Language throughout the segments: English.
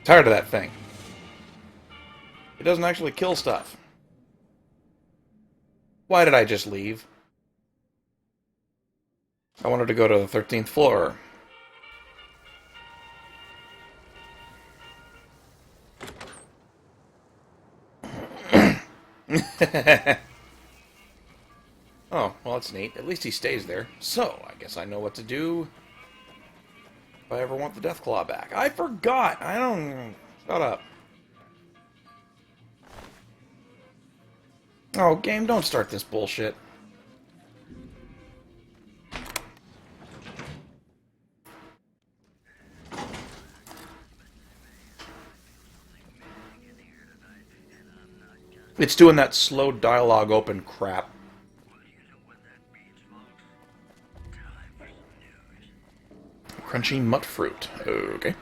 Tired of that thing. It doesn't actually kill stuff. Why did I just leave? I wanted to go to the 13th floor. Oh, well, that's neat. At least he stays there. So, I guess I know what to do if I ever want the Deathclaw back. I forgot! I don't... Shut up. Oh, game, don't start this bullshit. It's doing that slow dialogue open crap. Crunchy mutt fruit. Okay.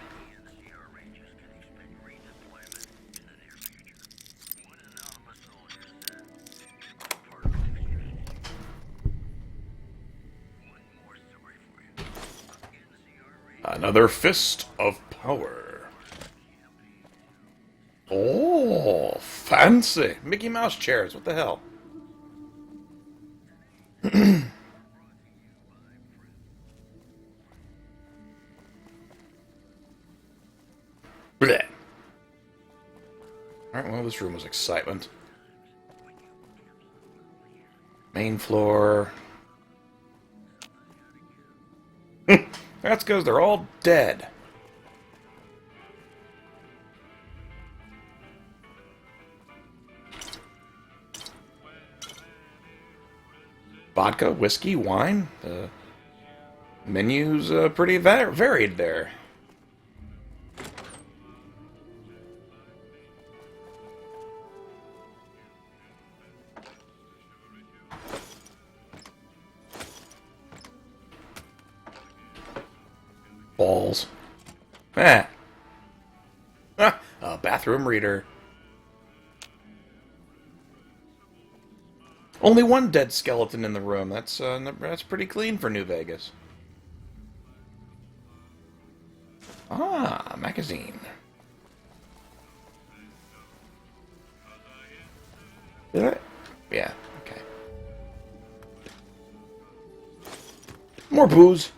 Another fist of power. Oh, fancy. Mickey Mouse chairs. What the hell? Bleh. Alright, well, this room was excitement. Main floor. That's because they're all dead. Vodka, whiskey, wine. The menu's pretty varied there. Balls. Ah. A bathroom reader. Only one dead skeleton in the room. That's pretty clean for New Vegas. Ah, magazine. Did I? Yeah, okay. More booze.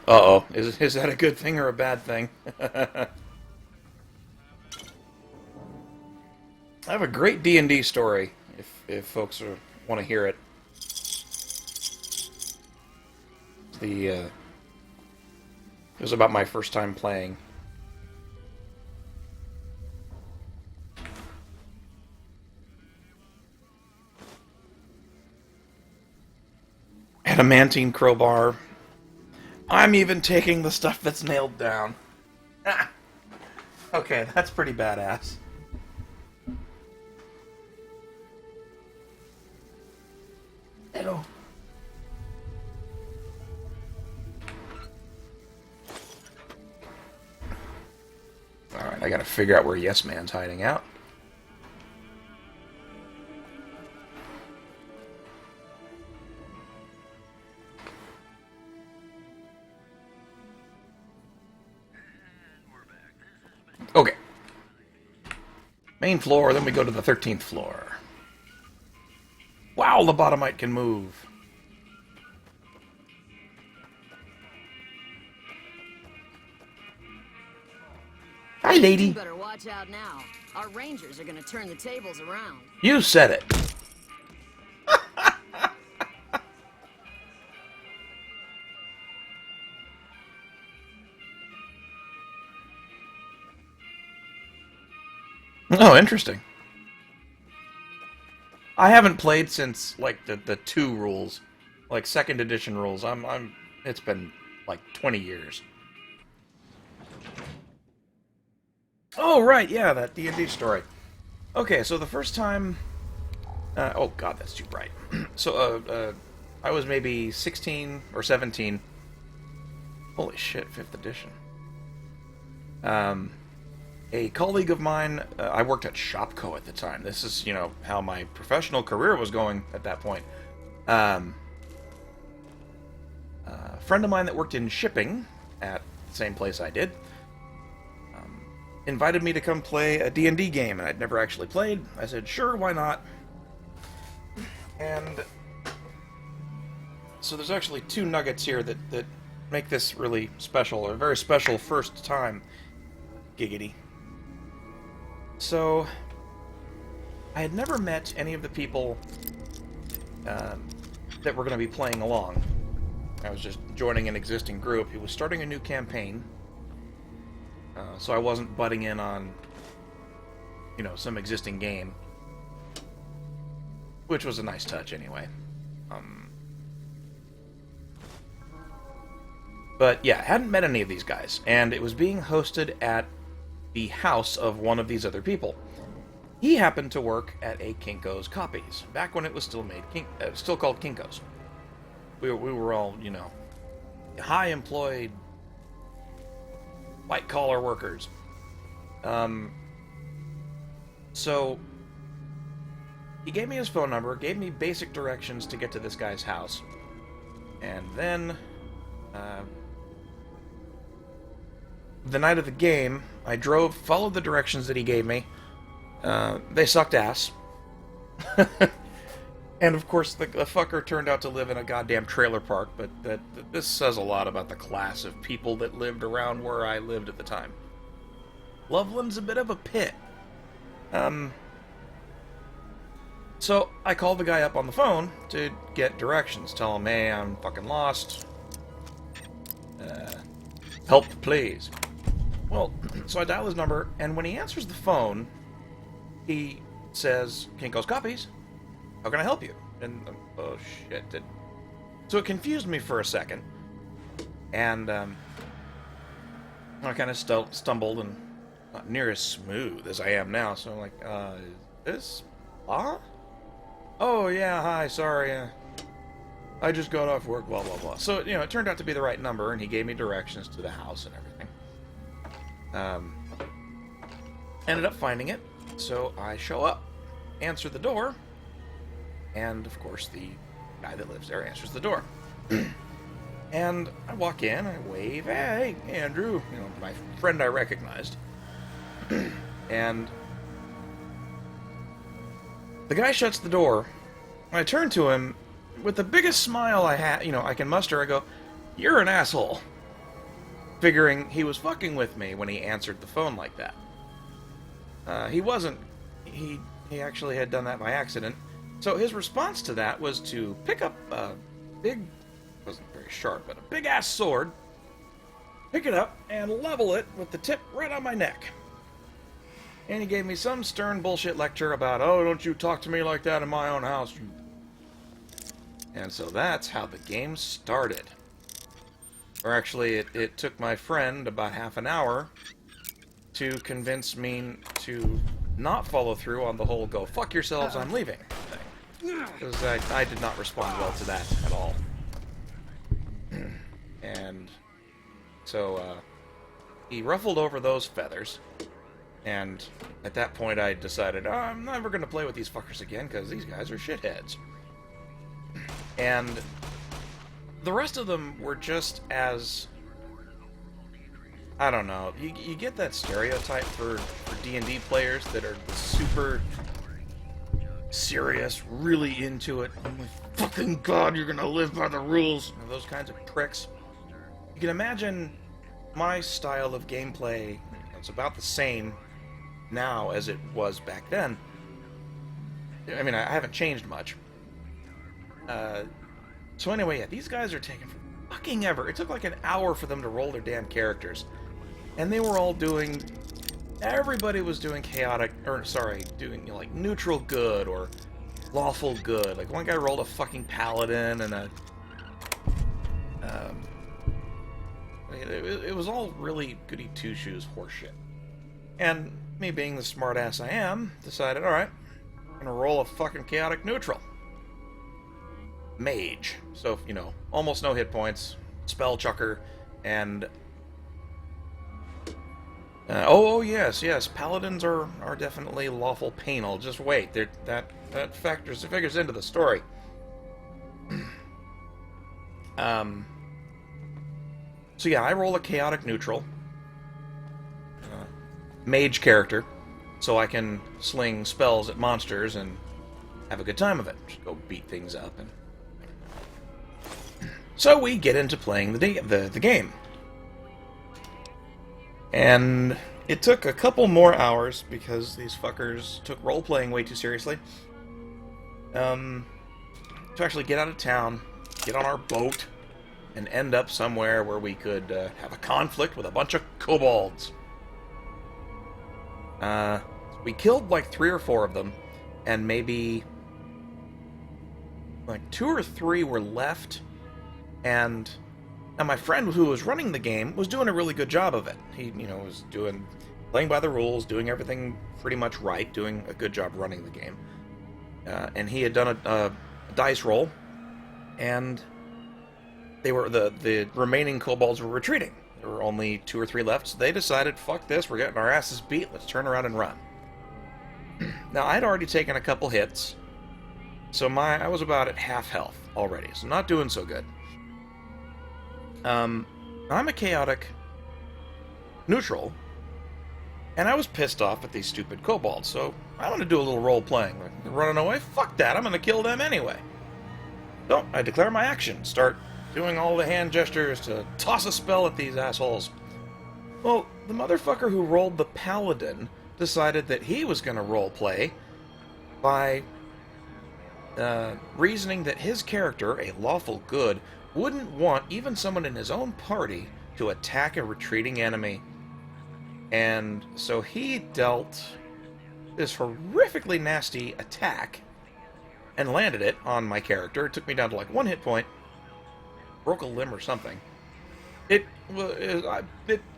Uh-oh. Is that a good thing or a bad thing? I have a great D&D story, if folks want to hear it. It was about my first time playing. Adamantine crowbar. I'm even taking the stuff that's nailed down. Ah. Okay, that's pretty badass. Ew. Alright, I gotta figure out where Yes Man's hiding out. Okay. Main floor, then we go to the 13th floor. Wow, the bottomite can move. Hi, lady. You better watch out now. Our rangers are gonna turn the tables around. You said it. Oh, interesting. I haven't played since like the 2 rules, like 2nd edition rules. It's been like 20 years. Oh right, yeah, that D&D story. Okay, so the first time, oh god, that's too bright. So I was maybe 16 or 17. Holy shit, 5th edition. A colleague of mine, I worked at Shopco at the time. This is, how my professional career was going at that point. A friend of mine that worked in shipping at the same place I did. Invited me to come play a D&D game, and I'd never actually played. I said, sure, why not? And so there's actually two nuggets here that make this really special, a very special first time giggity. So, I had never met any of the people that were going to be playing along. I was just joining an existing group. He was starting a new campaign. So I wasn't butting in on, some existing game. Which was a nice touch, anyway. But, yeah, hadn't met any of these guys. And it was being hosted at the house of one of these other people. He happened to work at a Kinko's Copies, back when it was still still called Kinko's. We were all, high employed, white collar workers. So he gave me his phone number, gave me basic directions to get to this guy's house, and then the night of the game, I followed the directions that he gave me. They sucked ass. And of course, the fucker turned out to live in a goddamn trailer park, but this says a lot about the class of people that lived around where I lived at the time. Loveland's a bit of a pit. So I called the guy up on the phone to get directions. Tell him, hey, I'm fucking lost. Help, please. Well, so I dial his number, and when he answers the phone, he says, Kinko's Copies? How can I help you? And, oh shit. So it confused me for a second. And, I kind of stumbled and not near as smooth as I am now. So I'm like, is this Law? Oh, yeah, hi, sorry. I just got off work, blah, blah, blah. So, it turned out to be the right number, and he gave me directions to the house and everything. Ended up finding it. So I show up, answer the door, and of course the guy that lives there answers the door. And I walk in, I wave, hey, Andrew, my friend I recognized. And the guy shuts the door, and I turn to him with the biggest smile I can muster. I go, you're an asshole. Figuring he was fucking with me when he answered the phone like that. He wasn't. He actually had done that by accident. So his response to that was to pick up a big, wasn't very sharp, but a big-ass sword, pick it up, and level it with the tip right on my neck. And he gave me some stern bullshit lecture about, oh, don't you talk to me like that in my own house. And so that's how the game started. Or actually, it took my friend about half an hour to convince me to not follow through on the whole go fuck yourselves, I'm leaving thing. Because I did not respond well to that at all. And so he ruffled over those feathers, and at that point I decided, I'm never going to play with these fuckers again because these guys are shitheads. And the rest of them were just as, I don't know, you get that stereotype for D&D players that are super serious, really into it. I'm like, fucking God, you're gonna live by the rules. Those kinds of pricks. You can imagine my style of gameplay, it's about the same now as it was back then. I mean, I haven't changed much. So anyway, yeah, these guys are taking fucking ever. It took like an hour for them to roll their damn characters. And they were all doing... Everybody was doing doing, like, neutral good or lawful good. Like, one guy rolled a fucking paladin and a... It was all really goody two-shoes horseshit. And me being the smartass I am, decided, alright, I'm gonna roll a fucking chaotic neutral. Mage. So, almost no hit points, spell chucker, and... yes, paladins are definitely lawful penal. Just wait, that figures into the story. So yeah, I roll a chaotic neutral, mage character, so I can sling spells at monsters and have a good time of it. Just go beat things up. And so we get into playing the game. And it took a couple more hours because these fuckers took role-playing way too seriously. To actually get out of town, get on our boat, and end up somewhere where we could have a conflict with a bunch of kobolds. We killed like 3 or 4 of them, and maybe like 2 or 3 were left, and my friend who was running the game was doing a really good job of it. He, was playing by the rules, doing everything pretty much right, doing a good job running the game. And he had done a dice roll, and the remaining kobolds were retreating. There were only 2 or 3 left, so they decided, fuck this, we're getting our asses beat, let's turn around and run. Now, I'd already taken a couple hits, so I was about at half health already, so not doing so good. I'm a chaotic neutral, and I was pissed off at these stupid kobolds, so I want to do a little role-playing. They're running away? Fuck that, I'm going to kill them anyway. So, I declare my action, start doing all the hand gestures to toss a spell at these assholes. Well, the motherfucker who rolled the paladin decided that he was going to role-play by reasoning that his character, a lawful good, wouldn't want even someone in his own party to attack a retreating enemy. And so he dealt this horrifically nasty attack and landed it on my character. It took me down to like 1 hit point. Broke a limb or something. It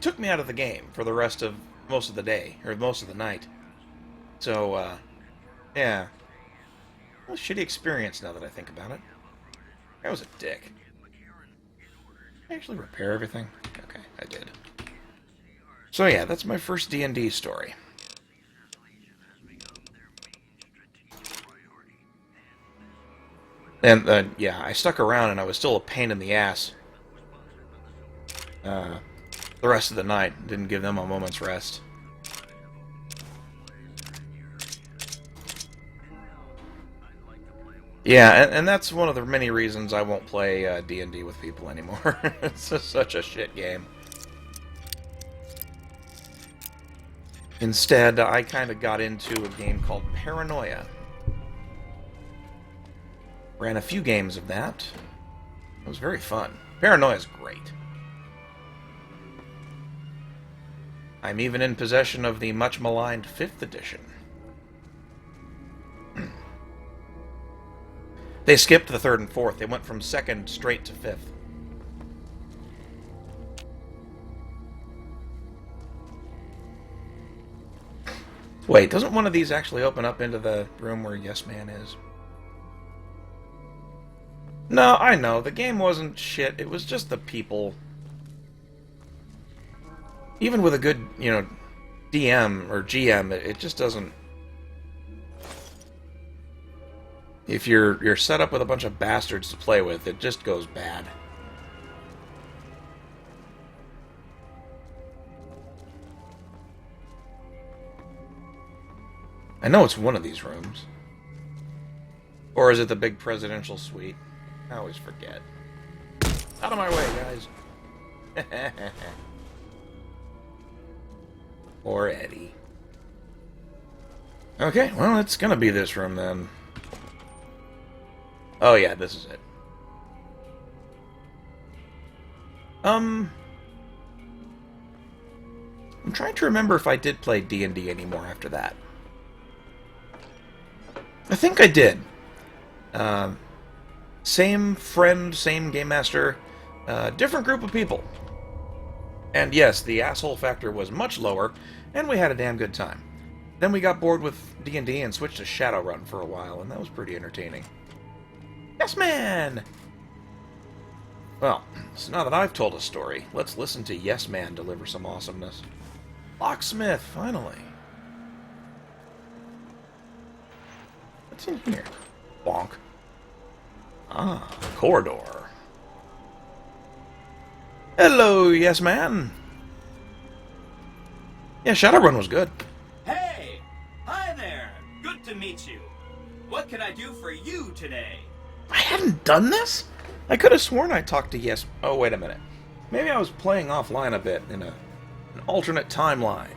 took me out of the game for the rest of most of the day, or most of the night. So, yeah. Well, shitty experience now that I think about it. I was a dick. Did I actually repair everything? Okay, I did. So yeah, that's my first D&D story. And, yeah, I stuck around and I was still a pain in the ass. The rest of the night. Didn't give them a moment's rest. Yeah, and that's one of the many reasons I won't play D&D with people anymore. It's just such a shit game. Instead, I kind of got into a game called Paranoia. Ran a few games of that. It was very fun. Paranoia's great. I'm even in possession of the much maligned 5th edition. They skipped the 3rd and 4th. They went from 2nd straight to 5th. Wait, doesn't one of these actually open up into the room where Yes Man is? No, I know. The game wasn't shit. It was just the people. Even with a good, DM or GM, it just doesn't... If you're set up with a bunch of bastards to play with, it just goes bad. I know it's one of these rooms. Or is it the big presidential suite? I always forget. Out of my way, guys. Or Eddie. Okay, well, it's gonna be this room then. Oh yeah, this is it. I'm trying to remember if I did play D&D anymore after that. I think I did. Same friend, same game master, different group of people. And yes, the asshole factor was much lower, and we had a damn good time. Then we got bored with D&D and switched to Shadowrun for a while, and that was pretty entertaining. Yes, man! Well, so now that I've told a story, let's listen to Yes Man deliver some awesomeness. Locksmith, finally. What's in here? Bonk. Ah, corridor. Hello, yes, man. Yeah, Shadowrun was good. Hey! Hi there! Good to meet you. What can I do for you today? I hadn't done this? I could have sworn I talked to Yes. Oh, wait a minute. Maybe I was playing offline a bit in an alternate timeline.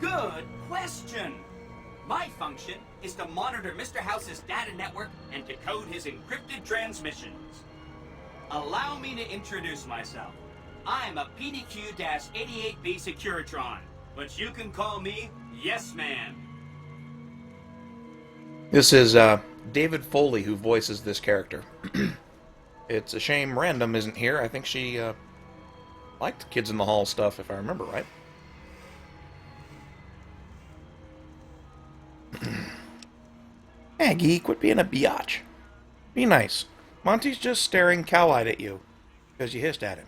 Good question! My function is to monitor Mr. House's data network and decode his encrypted transmissions. Allow me to introduce myself. I'm a PDQ-88B Securitron, but you can call me Yes Man. This is David Foley who voices this character. It's a shame Random isn't here. I think she liked Kids in the Hall stuff, if I remember right. Maggie, quit being a biatch. Be nice. Monty's just staring cow-eyed at you because you hissed at him.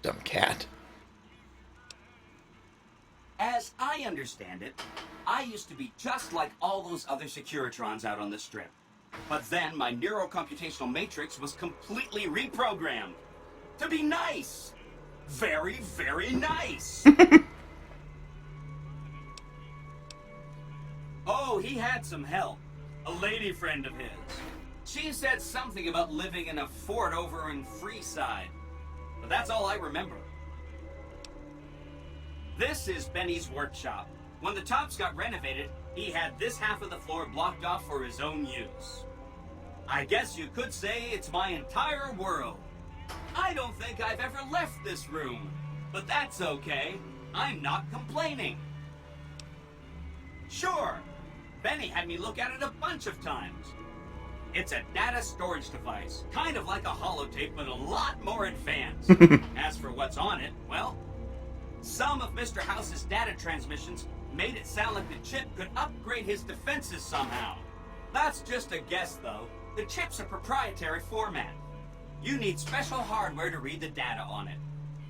Dumb cat. As I understand it, I used to be just like all those other Securitrons out on the strip. But then my neurocomputational matrix was completely reprogrammed to be nice. Very, very nice. Oh, he had some help. A lady friend of his. She said something about living in a fort over in Freeside. But that's all I remember. This is Benny's workshop. When the tops got renovated, he had this half of the floor blocked off for his own use. I guess you could say it's my entire world. I don't think I've ever left this room. But that's okay. I'm not complaining. Sure, Benny had me look at it a bunch of times. It's a data storage device, kind of like a holotape, but a lot more advanced. As for what's on it, well, some of Mr. House's data transmissions made it sound like the chip could upgrade his defenses somehow. That's just a guess, though. The chip's a proprietary format. You need special hardware to read the data on it.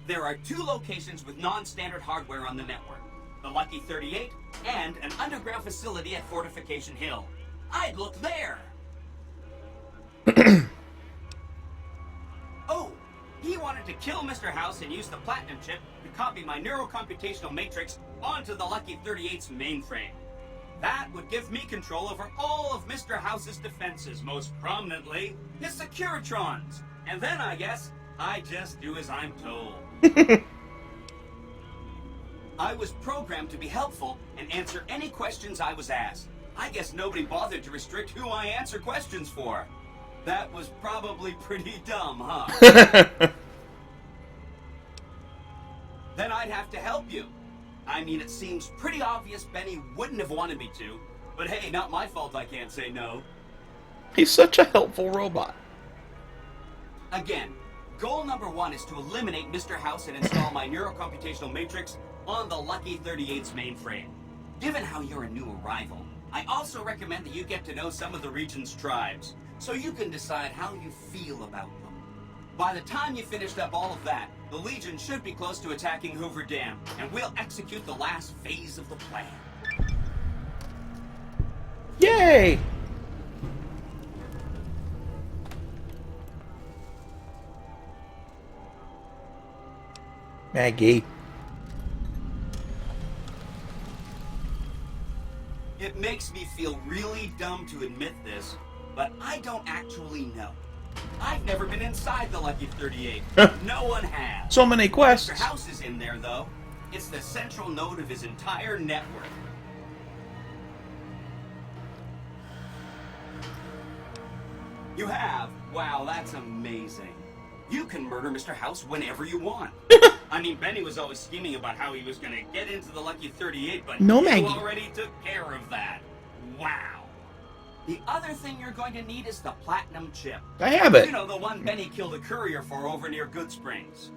There are 2 locations with non-standard hardware on the network. The Lucky 38 and an underground facility at Fortification Hill. I'd look there! Oh, he wanted to kill Mr. House and use the Platinum chip to copy my neurocomputational matrix onto the Lucky 38's mainframe. That would give me control over all of Mr. House's defenses, most prominently his Securitrons. And then I guess I just do as I'm told. I was programmed to be helpful and answer any questions I was asked. I guess nobody bothered to restrict who I answer questions for. That was probably pretty dumb, huh? Then I'd have to help you. I mean, it seems pretty obvious Benny wouldn't have wanted me to, but hey, not my fault I can't say no. He's such a helpful robot. Again, goal number 1 is to eliminate Mr. House and install my neurocomputational matrix on the Lucky 38's mainframe. Given how you're a new arrival, I also recommend that you get to know some of the region's tribes, so you can decide how you feel about them. By the time you finished up all of that, the Legion should be close to attacking Hoover Dam, and we'll execute the last phase of the plan. Yay! Maggie. It makes me feel really dumb to admit this, but I don't actually know. I've never been inside the Lucky 38. No one has. So many quests. Mr. House is in there, though. It's the central node of his entire network. You have? Wow, that's amazing. You can murder Mr. House whenever you want. I mean, Benny was always scheming about how he was going to get into the Lucky 38, but No, you Maggie. already took care of that. Wow. The other thing you're going to need is the Platinum chip. I have it. You know, the one Benny killed a courier for over near Good Springs.